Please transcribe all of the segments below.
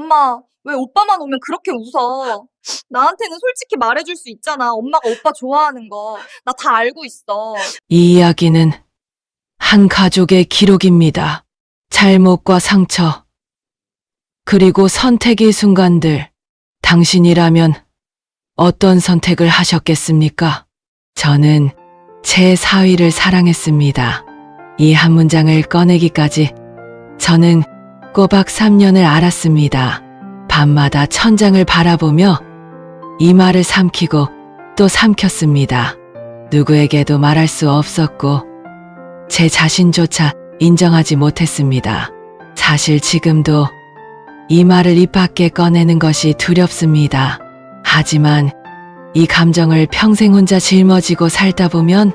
엄마, 왜 오빠만 오면 그렇게 웃어? 나한테는 솔직히 말해줄 수 있잖아. 엄마가 오빠 좋아하는 거. 나 다 알고 있어. 이 이야기는 한 가족의 기록입니다. 잘못과 상처, 그리고 선택의 순간들. 당신이라면 어떤 선택을 하셨겠습니까? 저는 제 사위를 사랑했습니다. 이 한 문장을 꺼내기까지 저는 꼬박 3년을 알았습니다. 밤마다 천장을 바라보며 이 말을 삼키고 또 삼켰습니다. 누구에게도 말할 수 없었고 제 자신조차 인정하지 못했습니다. 사실 지금도 이 말을 입 밖에 꺼내는 것이 두렵습니다. 하지만 이 감정을 평생 혼자 짊어지고 살다 보면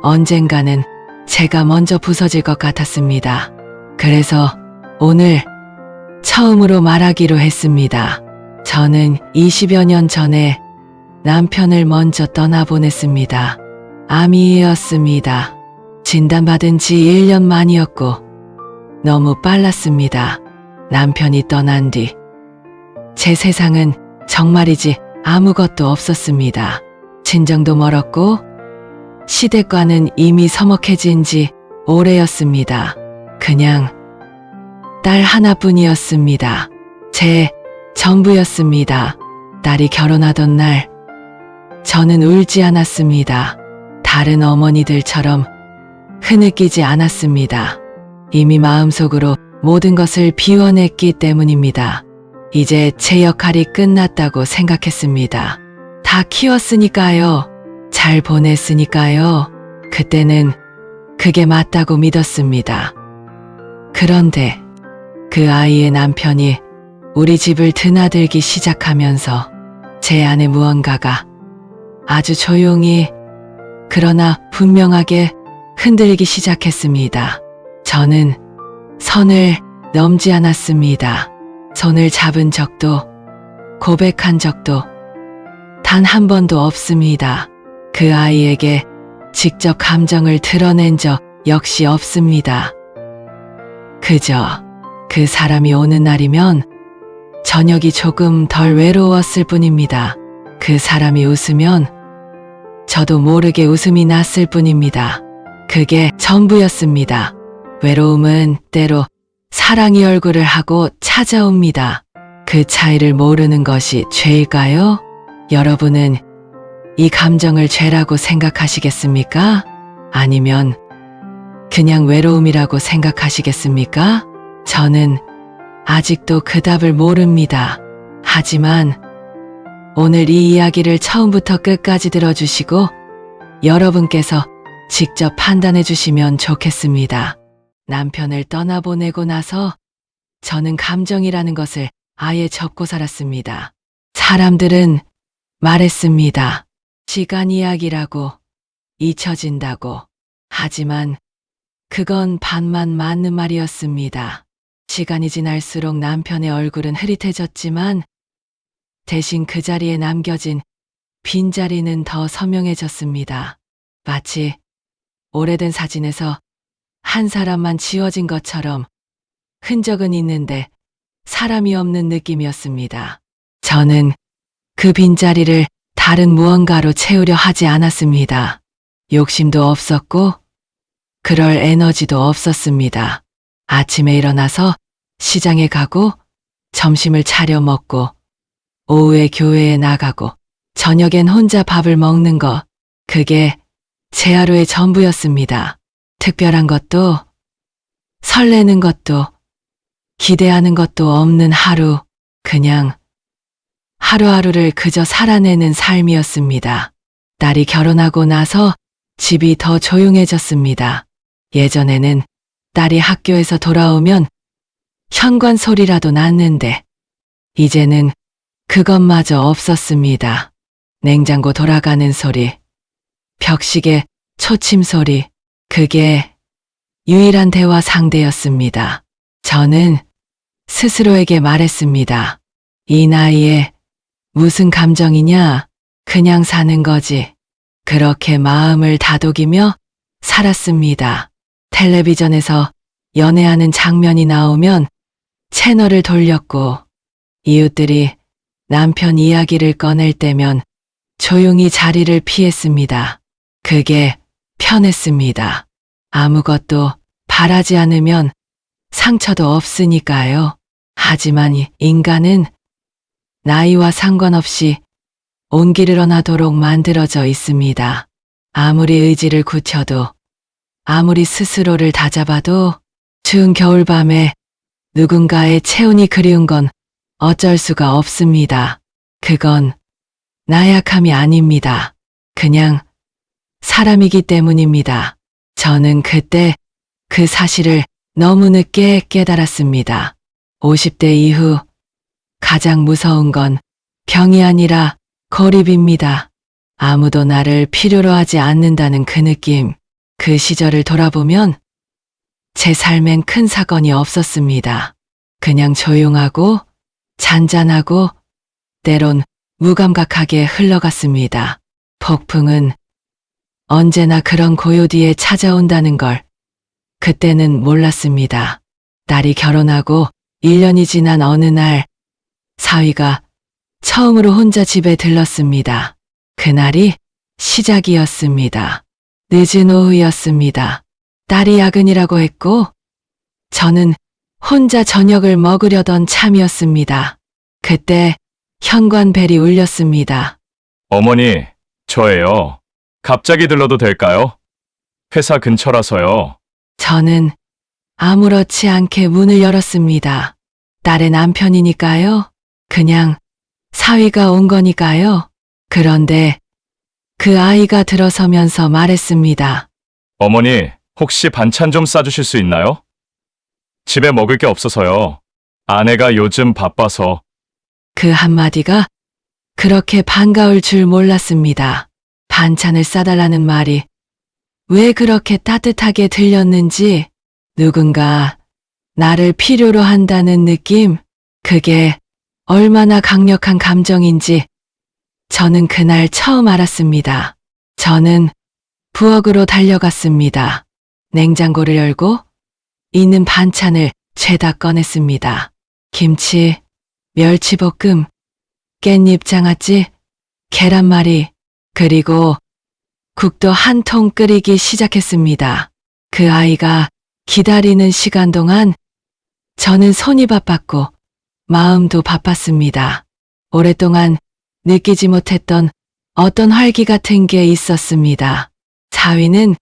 언젠가는 제가 먼저 부서질 것 같았습니다. 그래서 오늘 처음으로 말하기로 했습니다. 저는 20여 년 전에 남편을 먼저 떠나보냈습니다. 암이었습니다. 진단받은 지 1년 만이었고 너무 빨랐습니다. 남편이 떠난 뒤 제 세상은 정말이지 아무것도 없었습니다. 친정도 멀었고 시댁과는 이미 서먹해진 지 오래였습니다. 그냥 딸 하나뿐이었습니다. 제 전부였습니다. 딸이 결혼하던 날 저는 울지 않았습니다. 다른 어머니들처럼 흐느끼지 않았습니다. 이미 마음속으로 모든 것을 비워냈기 때문입니다. 이제 제 역할이 끝났다고 생각했습니다. 다 키웠으니까요. 잘 보냈으니까요. 그때는 그게 맞다고 믿었습니다. 그런데 그 아이의 남편이 우리 집을 드나들기 시작하면서 제 안에 무언가가 아주 조용히 그러나 분명하게 흔들리기 시작했습니다. 저는 선을 넘지 않았습니다. 손을 잡은 적도 고백한 적도 단 한 번도 없습니다. 그 아이에게 직접 감정을 드러낸 적 역시 없습니다. 그저 그 사람이 오는 날이면 저녁이 조금 덜 외로웠을 뿐입니다. 그 사람이 웃으면 저도 모르게 웃음이 났을 뿐입니다. 그게 전부였습니다. 외로움은 때로 사랑이 얼굴을 하고 찾아옵니다. 그 차이를 모르는 것이 죄일까요? 여러분은 이 감정을 죄라고 생각하시겠습니까? 아니면 그냥 외로움이라고 생각하시겠습니까? 저는 아직도 그 답을 모릅니다. 하지만 오늘 이 이야기를 처음부터 끝까지 들어주시고 여러분께서 직접 판단해 주시면 좋겠습니다. 남편을 떠나보내고 나서 저는 감정이라는 것을 아예 접고 살았습니다. 사람들은 말했습니다. 시간 이야기라고, 잊혀진다고. 하지만 그건 반만 맞는 말이었습니다. 시간이 지날수록 남편의 얼굴은 흐릿해졌지만 대신 그 자리에 남겨진 빈자리는 더 선명해졌습니다. 마치 오래된 사진에서 한 사람만 지워진 것처럼 흔적은 있는데 사람이 없는 느낌이었습니다. 저는 그 빈자리를 다른 무언가로 채우려 하지 않았습니다. 욕심도 없었고 그럴 에너지도 없었습니다. 아침에 일어나서 시장에 가고 점심을 차려 먹고 오후에 교회에 나가고 저녁엔 혼자 밥을 먹는 것, 그게 제 하루의 전부였습니다. 특별한 것도 설레는 것도 기대하는 것도 없는 하루, 그냥 하루하루를 그저 살아내는 삶이었습니다. 딸이 결혼하고 나서 집이 더 조용해졌습니다. 예전에는 딸이 학교에서 돌아오면 현관 소리라도 났는데 이제는 그것마저 없었습니다. 냉장고 돌아가는 소리, 벽시계 초침 소리, 그게 유일한 대화 상대였습니다. 저는 스스로에게 말했습니다. 이 나이에 무슨 감정이냐? 그냥 사는 거지. 그렇게 마음을 다독이며 살았습니다. 텔레비전에서 연애하는 장면이 나오면 채널을 돌렸고 이웃들이 남편 이야기를 꺼낼 때면 조용히 자리를 피했습니다. 그게 편했습니다. 아무것도 바라지 않으면 상처도 없으니까요. 하지만 인간은 나이와 상관없이 온기를 언하도록 만들어져 있습니다. 아무리 의지를 굳혀도, 아무리 스스로를 다잡아도 추운 겨울밤에 누군가의 체온이 그리운 건 어쩔 수가 없습니다. 그건 나약함이 아닙니다. 그냥 사람이기 때문입니다. 저는 그때 그 사실을 너무 늦게 깨달았습니다. 50대 이후 가장 무서운 건 병이 아니라 고립입니다. 아무도 나를 필요로 하지 않는다는 그 느낌. 그 시절을 돌아보면 제 삶엔 큰 사건이 없었습니다. 그냥 조용하고 잔잔하고 때론 무감각하게 흘러갔습니다. 폭풍은 언제나 그런 고요 뒤에 찾아온다는 걸 그때는 몰랐습니다. 딸이 결혼하고 1년이 지난 어느 날 사위가 처음으로 혼자 집에 들렀습니다. 그날이 시작이었습니다. 늦은 오후였습니다. 딸이 야근이라고 했고 저는 혼자 저녁을 먹으려던 참이었습니다. 그때 현관벨이 울렸습니다. 어머니, 저예요. 갑자기 들러도 될까요? 회사 근처라서요. 저는 아무렇지 않게 문을 열었습니다. 딸의 남편이니까요. 그냥 사위가 온 거니까요. 그런데 그 아이가 들어서면서 말했습니다. 어머니, 혹시 반찬 좀 싸주실 수 있나요? 집에 먹을 게 없어서요. 아내가 요즘 바빠서. 그 한마디가 그렇게 반가울 줄 몰랐습니다. 반찬을 싸달라는 말이 왜 그렇게 따뜻하게 들렸는지, 누군가 나를 필요로 한다는 느낌, 그게 얼마나 강력한 감정인지 저는 그날 처음 알았습니다. 저는 부엌으로 달려갔습니다. 냉장고를 열고 있는 반찬을 죄다 꺼냈습니다. 김치, 멸치볶음, 깻잎 장아찌, 계란말이, 그리고 국도 한 통 끓이기 시작했습니다. 그 아이가 기다리는 시간 동안 저는 손이 바빴고 마음도 바빴습니다. 오랫동안 느끼지 못했던 어떤 활기 같은 게 있었습니다. 사위는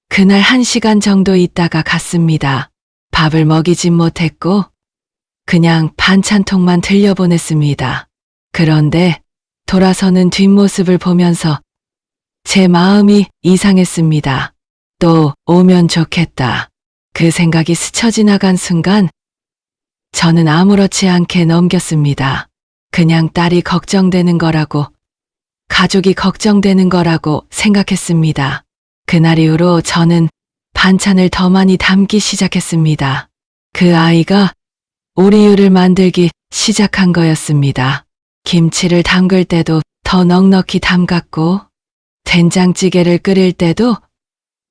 그날 1시간 정도 있다가 갔습니다. 밥을 먹이진 못했고 그냥 반찬통만 들려보냈습니다. 그런데 돌아서는 뒷모습을 보면서 제 마음이 이상했습니다. 또 오면 좋겠다. 그 생각이 스쳐 지나간 순간 저는 아무렇지 않게 넘겼습니다. 그냥 딸이 걱정되는 거라고, 가족이 걱정되는 거라고 생각했습니다. 그날 이후로 저는 반찬을 더 많이 담기 시작했습니다. 그 아이가 오리유를 만들기 시작한 거였습니다. 김치를 담글 때도 더 넉넉히 담갔고 된장찌개를 끓일 때도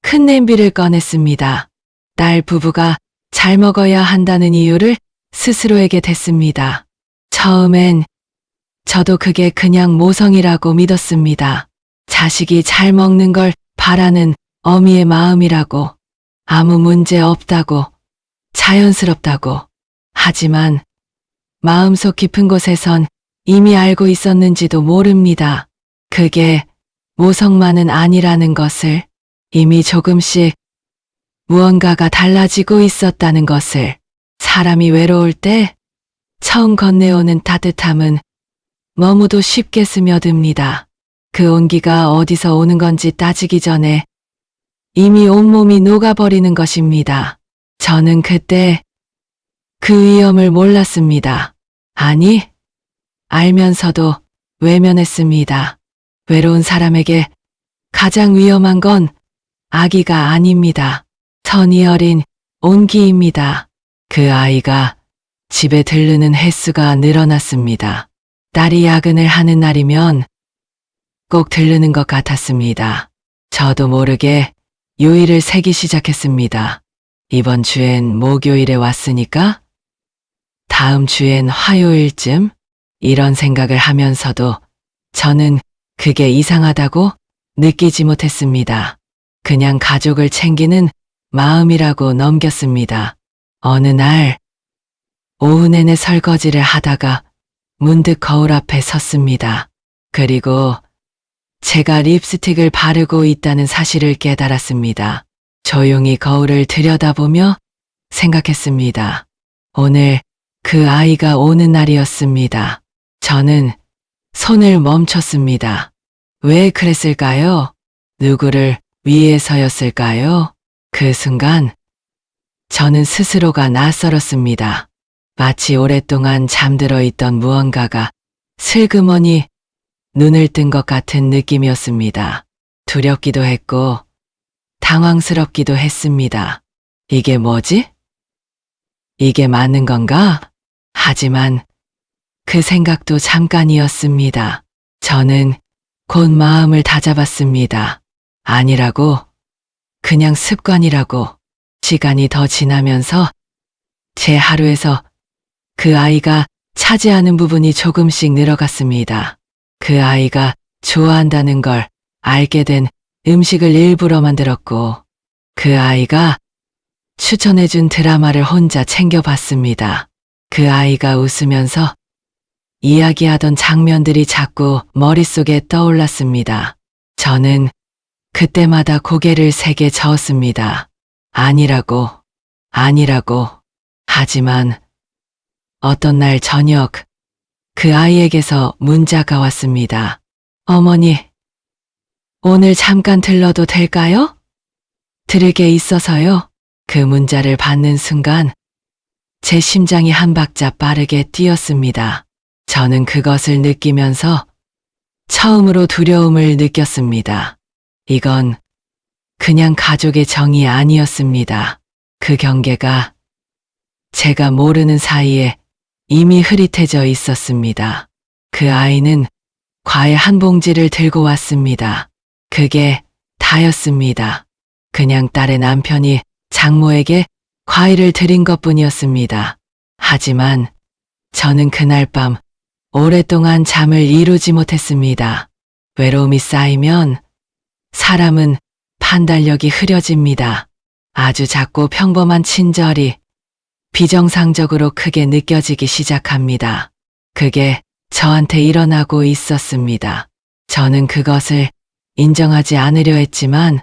큰 냄비를 꺼냈습니다. 딸 부부가 잘 먹어야 한다는 이유를 스스로에게 댔습니다. 처음엔 저도 그게 그냥 모성이라고 믿었습니다. 자식이 잘 먹는 걸 바라는 어미의 마음이라고, 아무 문제 없다고, 자연스럽다고. 하지만 마음속 깊은 곳에선 이미 알고 있었는지도 모릅니다. 그게 모성만은 아니라는 것을, 이미 조금씩 무언가가 달라지고 있었다는 것을. 사람이 외로울 때 처음 건네오는 따뜻함은 너무도 쉽게 스며듭니다. 그 온기가 어디서 오는 건지 따지기 전에 이미 온몸이 녹아버리는 것입니다. 저는 그때 그 위험을 몰랐습니다. 아니, 알면서도 외면했습니다. 외로운 사람에게 가장 위험한 건 아기가 아닙니다. 선이 어린 온기입니다. 그 아이가 집에 들르는 횟수가 늘어났습니다. 딸이 야근을 하는 날이면 꼭 들르는 것 같았습니다. 저도 모르게 요일을 세기 시작했습니다. 이번 주엔 목요일에 왔으니까 다음 주엔 화요일쯤? 이런 생각을 하면서도 저는 그게 이상하다고 느끼지 못했습니다. 그냥 가족을 챙기는 마음이라고 넘겼습니다. 어느 날 오후 내내 설거지를 하다가 문득 거울 앞에 섰습니다. 그리고 제가 립스틱을 바르고 있다는 사실을 깨달았습니다. 조용히 거울을 들여다보며 생각했습니다. 오늘 그 아이가 오는 날이었습니다. 저는 손을 멈췄습니다. 왜 그랬을까요? 누구를 위해서였을까요? 그 순간 저는 스스로가 낯설었습니다. 마치 오랫동안 잠들어 있던 무언가가 슬그머니 눈을 뜬 것 같은 느낌이었습니다. 두렵기도 했고 당황스럽기도 했습니다. 이게 뭐지? 이게 맞는 건가? 하지만 그 생각도 잠깐이었습니다. 저는 곧 마음을 다잡았습니다. 아니라고, 그냥 습관이라고. 시간이 더 지나면서 제 하루에서 그 아이가 차지하는 부분이 조금씩 늘어갔습니다. 그 아이가 좋아한다는 걸 알게 된 음식을 일부러 만들었고, 그 아이가 추천해준 드라마를 혼자 챙겨봤습니다. 그 아이가 웃으면서 이야기하던 장면들이 자꾸 머릿속에 떠올랐습니다. 저는 그때마다 고개를 세게 저었습니다. 아니라고. 하지만 어떤 날 저녁 그 아이에게서 문자가 왔습니다. 어머니, 오늘 잠깐 들러도 될까요? 들을 게 있어서요. 그 문자를 받는 순간 제 심장이 한 박자 빠르게 뛰었습니다. 저는 그것을 느끼면서 처음으로 두려움을 느꼈습니다. 이건 그냥 가족의 정이 아니었습니다. 그 경계가 제가 모르는 사이에 이미 흐릿해져 있었습니다. 그 아이는 과일 한 봉지를 들고 왔습니다. 그게 다였습니다. 그냥 딸의 남편이 장모에게 과일을 드린 것뿐이었습니다. 하지만 저는 그날 밤 오랫동안 잠을 이루지 못했습니다. 외로움이 쌓이면 사람은 판단력이 흐려집니다. 아주 작고 평범한 친절이 비정상적으로 크게 느껴지기 시작합니다. 그게 저한테 일어나고 있었습니다. 저는 그것을 인정하지 않으려 했지만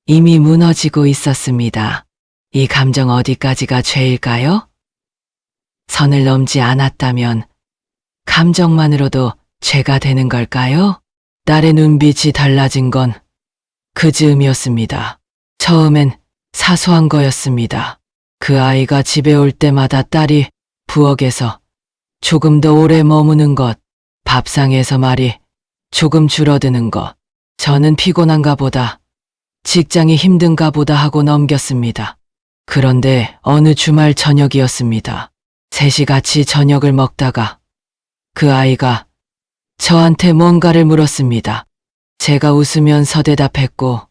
이미 무너지고 있었습니다. 이 감정 어디까지가 죄일까요? 선을 넘지 않았다면 감정만으로도 죄가 되는 걸까요? 딸의 눈빛이 달라진 건 그 즈음이었습니다. 처음엔 사소한 거였습니다. 그 아이가 집에 올 때마다 딸이 부엌에서 조금 더 오래 머무는 것, 밥상에서 말이 조금 줄어드는 것, 저는 피곤한가 보다, 직장이 힘든가 보다 하고 넘겼습니다. 그런데 어느 주말 저녁이었습니다. 셋이 같이 저녁을 먹다가 그 아이가 저한테 뭔가를 물었습니다. 제가 웃으면서 대답했고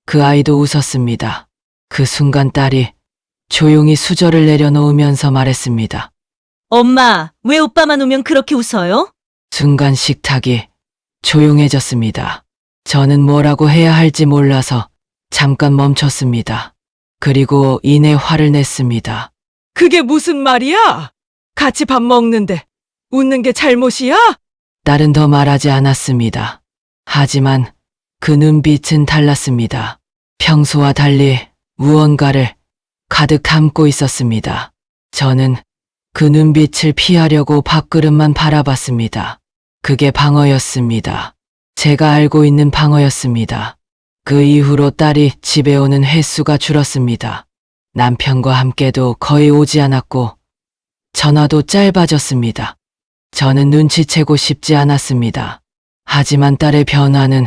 그 아이도 웃었습니다. 그 순간 딸이 조용히 수저를 내려놓으면서 말했습니다. 엄마, 왜 오빠만 오면 그렇게 웃어요? 순간 식탁이 조용해졌습니다. 저는 뭐라고 해야 할지 몰라서 잠깐 멈췄습니다. 그리고 이내 화를 냈습니다. 그게 무슨 말이야? 같이 밥 먹는데 웃는 게 잘못이야? 딸은 더 말하지 않았습니다. 하지만 그 눈빛은 달랐습니다. 평소와 달리 무언가를 가득 담고 있었습니다. 저는 그 눈빛을 피하려고 밥그릇만 바라봤습니다. 그게 방어였습니다. 제가 알고 있는 방어였습니다. 그 이후로 딸이 집에 오는 횟수가 줄었습니다. 남편과 함께도 거의 오지 않았고 전화도 짧아졌습니다. 저는 눈치채고 싶지 않았습니다. 하지만 딸의 변화는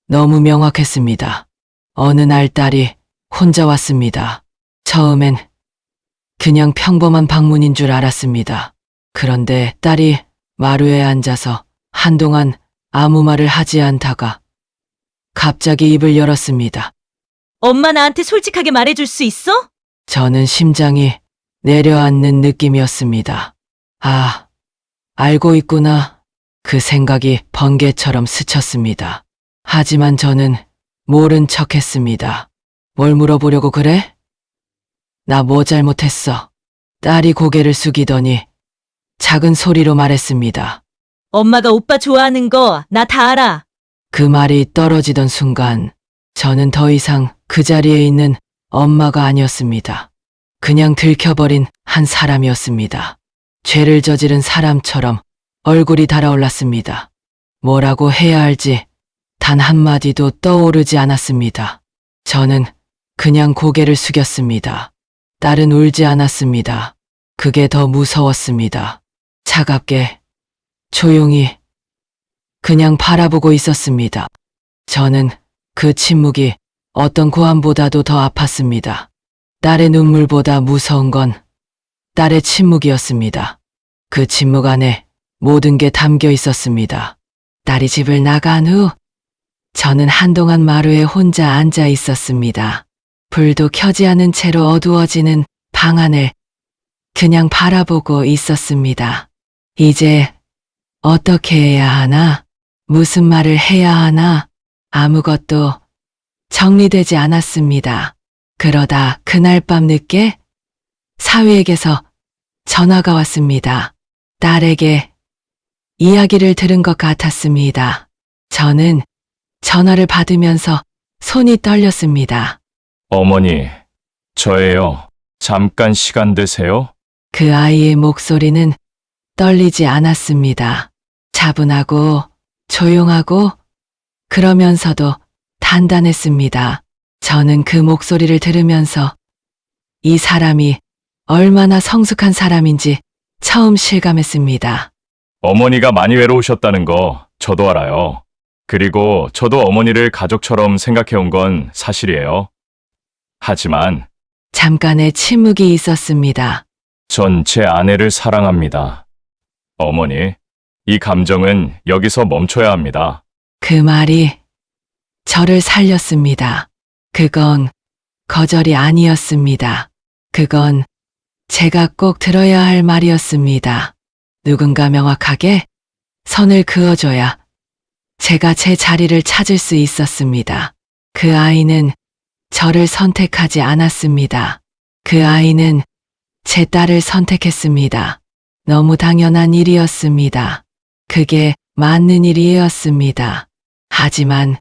너무 명확했습니다. 어느 날 딸이 혼자 왔습니다. 처음엔 그냥 평범한 방문인 줄 알았습니다. 그런데 딸이 마루에 앉아서 한동안 아무 말을 하지 않다가 갑자기 입을 열었습니다. 엄마 나한테 솔직하게 말해줄 수 있어? 저는 심장이 내려앉는 느낌이었습니다. 아, 알고 있구나. 그 생각이 번개처럼 스쳤습니다. 하지만 저는 모른 척 했습니다. 뭘 물어보려고 그래? 나 뭐 잘못했어? 딸이 고개를 숙이더니 작은 소리로 말했습니다. 엄마가 오빠 좋아하는 거 나 다 알아. 그 말이 떨어지던 순간 저는 더 이상 그 자리에 있는 엄마가 아니었습니다. 그냥 들켜버린 한 사람이었습니다. 죄를 저지른 사람처럼 얼굴이 달아올랐습니다. 뭐라고 해야 할지 단 한마디도 떠오르지 않았습니다. 저는 그냥 고개를 숙였습니다. 딸은 울지 않았습니다. 그게 더 무서웠습니다. 차갑게, 조용히, 그냥 바라보고 있었습니다. 저는 그 침묵이 어떤 고함보다도 더 아팠습니다. 딸의 눈물보다 무서운 건 딸의 침묵이었습니다. 그 침묵 안에 모든 게 담겨 있었습니다. 딸이 집을 나간 후 저는 한동안 마루에 혼자 앉아 있었습니다. 불도 켜지 않은 채로 어두워지는 방 안을 그냥 바라보고 있었습니다. 이제 어떻게 해야 하나? 무슨 말을 해야 하나? 아무것도 정리되지 않았습니다. 그러다 그날 밤 늦게 사위에게서 전화가 왔습니다. 딸에게 이야기를 들은 것 같았습니다. 저는 전화를 받으면서 손이 떨렸습니다. 어머니, 저예요. 잠깐 시간 되세요? 그 아이의 목소리는 떨리지 않았습니다. 차분하고 조용하고 그러면서도 단단했습니다. 저는 그 목소리를 들으면서 이 사람이 얼마나 성숙한 사람인지 처음 실감했습니다. 어머니가 많이 외로우셨다는 거 저도 알아요. 그리고 저도 어머니를 가족처럼 생각해온 건 사실이에요. 하지만 잠깐의 침묵이 있었습니다. 전 제 아내를 사랑합니다. 어머니, 이 감정은 여기서 멈춰야 합니다. 그 말이 저를 살렸습니다. 그건 거절이 아니었습니다. 그건 제가 꼭 들어야 할 말이었습니다. 누군가 명확하게 선을 그어줘야 제가 제 자리를 찾을 수 있었습니다. 그 아이는 저를 선택하지 않았습니다. 그 아이는 제 딸을 선택했습니다. 너무 당연한 일이었습니다. 그게 맞는 일이었습니다. 하지만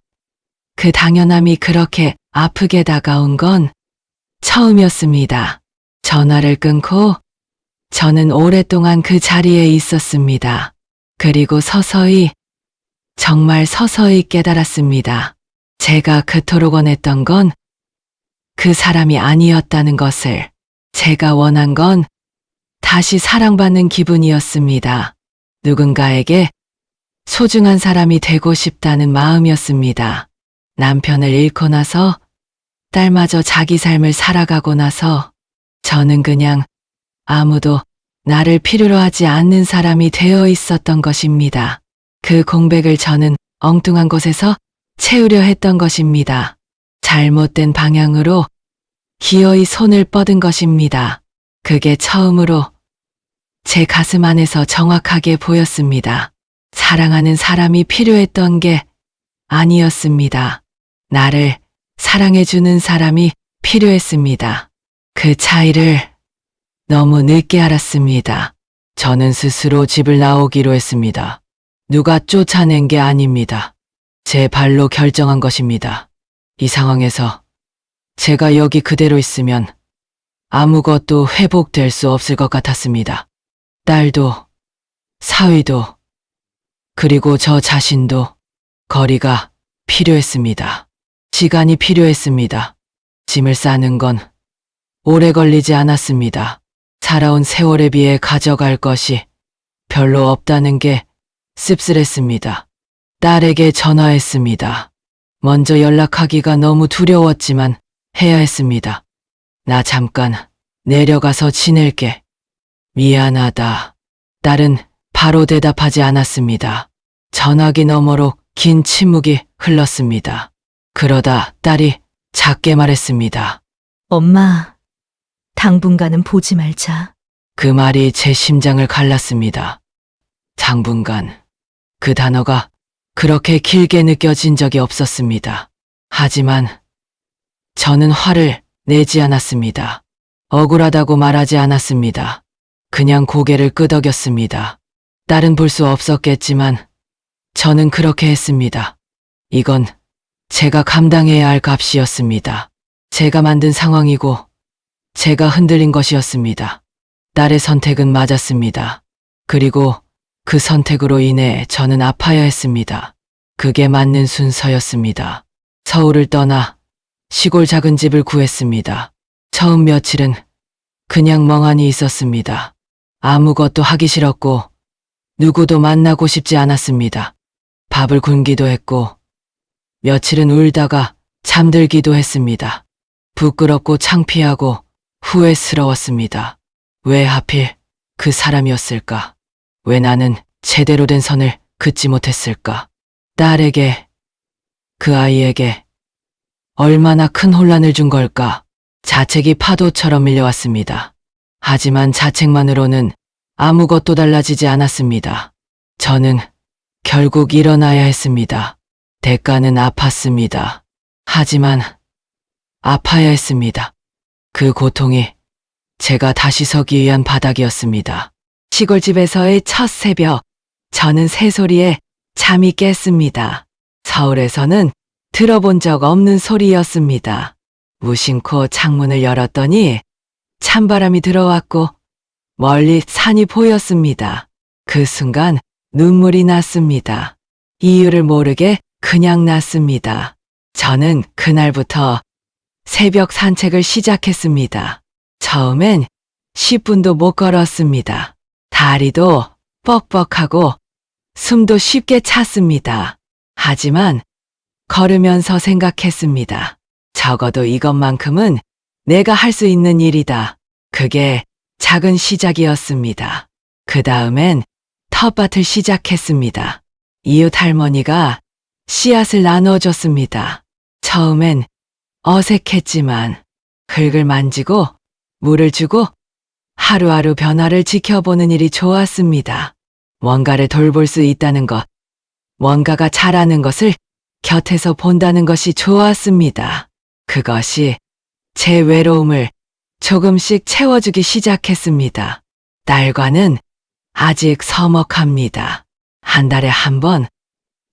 그 당연함이 그렇게 아프게 다가온 건 처음이었습니다. 전화를 끊고 저는 오랫동안 그 자리에 있었습니다. 그리고 서서히, 정말 서서히 깨달았습니다. 제가 그토록 원했던 건 그 사람이 아니었다는 것을. 제가 원한 건 다시 사랑받는 기분이었습니다. 누군가에게 소중한 사람이 되고 싶다는 마음이었습니다. 남편을 잃고 나서 딸마저 자기 삶을 살아가고 나서 저는 그냥 아무도 나를 필요로 하지 않는 사람이 되어 있었던 것입니다. 그 공백을 저는 엉뚱한 곳에서 채우려 했던 것입니다. 잘못된 방향으로 기어이 손을 뻗은 것입니다. 그게 처음으로 제 가슴 안에서 정확하게 보였습니다. 사랑하는 사람이 필요했던 게 아니었습니다. 나를 사랑해주는 사람이 필요했습니다. 그 차이를 너무 늦게 알았습니다. 저는 스스로 집을 나오기로 했습니다. 누가 쫓아낸 게 아닙니다. 제 발로 결정한 것입니다. 이 상황에서 제가 여기 그대로 있으면 아무것도 회복될 수 없을 것 같았습니다. 딸도, 사위도, 그리고 저 자신도 거리가 필요했습니다. 시간이 필요했습니다. 짐을 싸는 건 오래 걸리지 않았습니다. 살아온 세월에 비해 가져갈 것이 별로 없다는 게 씁쓸했습니다. 딸에게 전화했습니다. 먼저 연락하기가 너무 두려웠지만 해야 했습니다. 나 잠깐 내려가서 지낼게. 미안하다. 딸은 바로 대답하지 않았습니다. 전화기 너머로 긴 침묵이 흘렀습니다. 그러다 딸이 작게 말했습니다. 엄마, 당분간은 보지 말자. 그 말이 제 심장을 갈랐습니다. 당분간. 그 단어가 그렇게 길게 느껴진 적이 없었습니다. 하지만 저는 화를 내지 않았습니다. 억울하다고 말하지 않았습니다. 그냥 고개를 끄덕였습니다. 딸은 볼 수 없었겠지만 저는 그렇게 했습니다. 이건 제가 감당해야 할 값이었습니다. 제가 만든 상황이고 제가 흔들린 것이었습니다. 딸의 선택은 맞았습니다. 그리고 그 선택으로 인해 저는 아파야 했습니다. 그게 맞는 순서였습니다. 서울을 떠나 시골 작은 집을 구했습니다. 처음 며칠은 그냥 멍하니 있었습니다. 아무것도 하기 싫었고 누구도 만나고 싶지 않았습니다. 밥을 굶기도 했고 며칠은 울다가 잠들기도 했습니다. 부끄럽고 창피하고 후회스러웠습니다. 왜 하필 그 사람이었을까? 왜 나는 제대로 된 선을 긋지 못했을까? 딸에게, 그 아이에게 얼마나 큰 혼란을 준 걸까? 자책이 파도처럼 밀려왔습니다. 하지만 자책만으로는 아무것도 달라지지 않았습니다. 저는 결국 일어나야 했습니다. 대가는 아팠습니다. 하지만 아파야 했습니다. 그 고통이 제가 다시 서기 위한 바닥이었습니다. 시골집에서의 첫 새벽, 저는 새소리에 잠이 깼습니다. 서울에서는 들어본 적 없는 소리였습니다. 무심코 창문을 열었더니 찬바람이 들어왔고 멀리 산이 보였습니다. 그 순간 눈물이 났습니다. 이유를 모르게 그냥 났습니다. 저는 그날부터 새벽 산책을 시작했습니다. 처음엔 10분도 못 걸었습니다. 다리도 뻑뻑하고 숨도 쉽게 찼습니다. 하지만 걸으면서 생각했습니다. 적어도 이것만큼은 내가 할 수 있는 일이다. 그게 작은 시작이었습니다. 그 다음엔 텃밭을 시작했습니다. 이웃 할머니가 씨앗을 나눠줬습니다. 처음엔 어색했지만 흙을 만지고 물을 주고 하루하루 변화를 지켜보는 일이 좋았습니다. 뭔가를 돌볼 수 있다는 것, 뭔가가 자라는 것을 곁에서 본다는 것이 좋았습니다. 그것이 제 외로움을 조금씩 채워주기 시작했습니다. 딸과는 아직 서먹합니다. 한 달에 한 번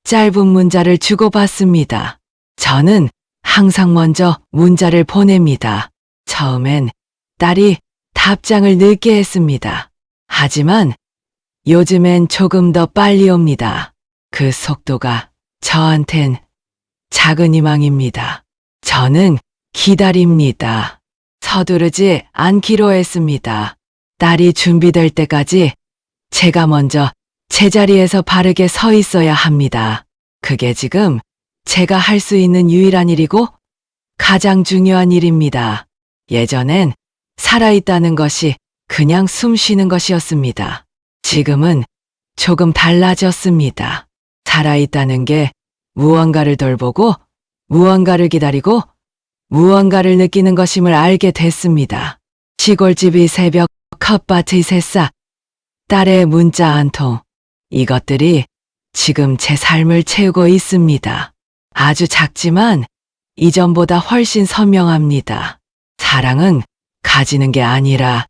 짧은 문자를 주고받습니다. 저는 항상 먼저 문자를 보냅니다. 처음엔 딸이 답장을 늦게 했습니다. 하지만 요즘엔 조금 더 빨리 옵니다. 그 속도가 저한텐 작은 희망입니다. 저는 기다립니다. 서두르지 않기로 했습니다. 딸이 준비될 때까지 제가 먼저 제자리에서 바르게 서 있어야 합니다. 그게 지금 제가 할 수 있는 유일한 일이고 가장 중요한 일입니다. 예전엔 살아있다는 것이 그냥 숨 쉬는 것이었습니다. 지금은 조금 달라졌습니다. 살아있다는 게 무언가를 돌보고 무언가를 기다리고 무언가를 느끼는 것임을 알게 됐습니다. 시골집이 새벽, 텃밭의 새싹, 딸의 문자 한 통, 이것들이 지금 제 삶을 채우고 있습니다. 아주 작지만 이전보다 훨씬 선명합니다. 사랑은 가지는 게 아니라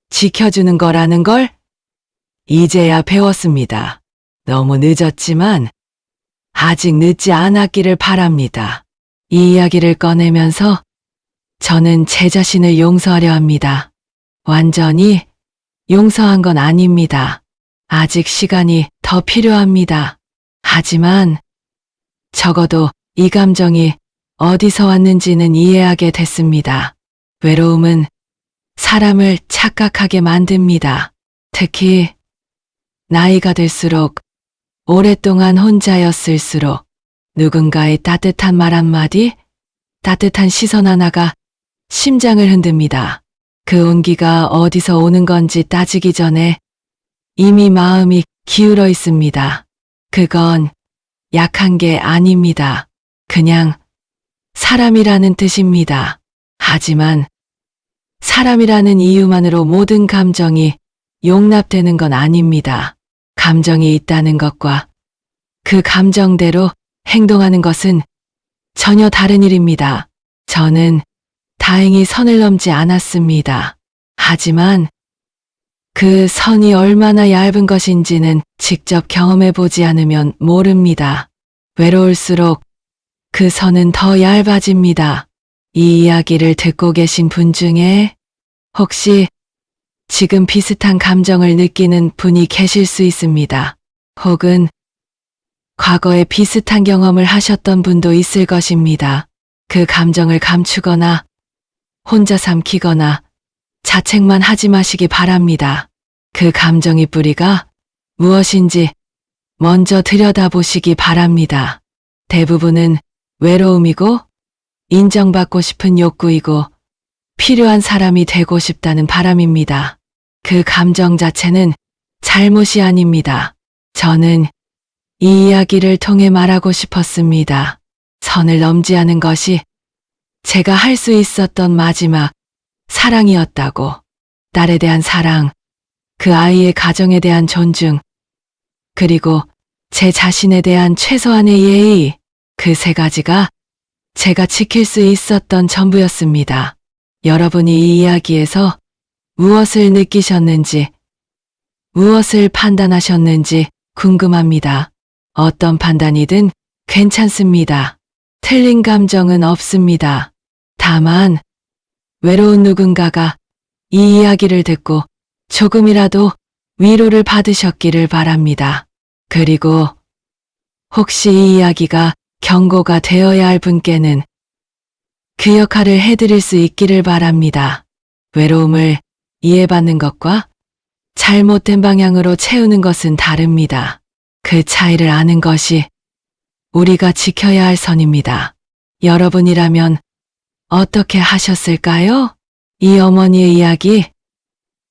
지켜주는 거라는 걸 이제야 배웠습니다. 너무 늦었지만 아직 늦지 않았기를 바랍니다. 이 이야기를 꺼내면서 저는 제 자신을 용서하려 합니다. 완전히 용서한 건 아닙니다. 아직 시간이 더 필요합니다. 하지만 적어도 이 감정이 어디서 왔는지는 이해하게 됐습니다. 외로움은 사람을 착각하게 만듭니다. 특히 나이가 들수록 오랫동안 혼자였을수록 누군가의 따뜻한 말 한마디, 따뜻한 시선 하나가 심장을 흔듭니다. 그 온기가 어디서 오는 건지 따지기 전에 이미 마음이 기울어 있습니다. 그건 약한 게 아닙니다. 그냥 사람이라는 뜻입니다. 하지만 사람이라는 이유만으로 모든 감정이 용납되는 건 아닙니다. 감정이 있다는 것과 그 감정대로 행동하는 것은 전혀 다른 일입니다. 저는 다행히 선을 넘지 않았습니다. 하지만 그 선이 얼마나 얇은 것인지는 직접 경험해 보지 않으면 모릅니다. 외로울수록 그 선은 더 얇아집니다. 이 이야기를 듣고 계신 분 중에 혹시 지금 비슷한 감정을 느끼는 분이 계실 수 있습니다. 혹은 과거에 비슷한 경험을 하셨던 분도 있을 것입니다. 그 감정을 감추거나 혼자 삼키거나 자책만 하지 마시기 바랍니다. 그 감정의 뿌리가 무엇인지 먼저 들여다보시기 바랍니다. 대부분은 외로움이고 인정받고 싶은 욕구이고 필요한 사람이 되고 싶다는 바람입니다. 그 감정 자체는 잘못이 아닙니다. 저는 이 이야기를 통해 말하고 싶었습니다. 선을 넘지 않은 것이 제가 할 수 있었던 마지막 사랑이었다고. 딸에 대한 사랑, 그 아이의 가정에 대한 존중, 그리고 제 자신에 대한 최소한의 예의, 그 세 가지가 제가 지킬 수 있었던 전부였습니다. 여러분이 이 이야기에서 무엇을 느끼셨는지, 무엇을 판단하셨는지 궁금합니다. 어떤 판단이든 괜찮습니다. 틀린 감정은 없습니다. 다만 외로운 누군가가 이 이야기를 듣고 조금이라도 위로를 받으셨기를 바랍니다. 그리고 혹시 이 이야기가 경고가 되어야 할 분께는 그 역할을 해드릴 수 있기를 바랍니다. 외로움을 이해받는 것과 잘못된 방향으로 채우는 것은 다릅니다. 그 차이를 아는 것이 우리가 지켜야 할 선입니다. 여러분이라면 어떻게 하셨을까요? 이 어머니의 이야기,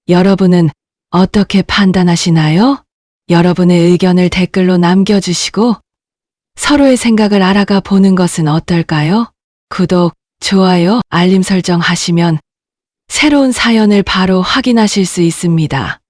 여러분은 어떻게 판단하시나요? 여러분의 의견을 댓글로 남겨주시고 서로의 생각을 알아가 보는 것은 어떨까요? 구독, 좋아요, 알림 설정 하시면 새로운 사연을 바로 확인하실 수 있습니다.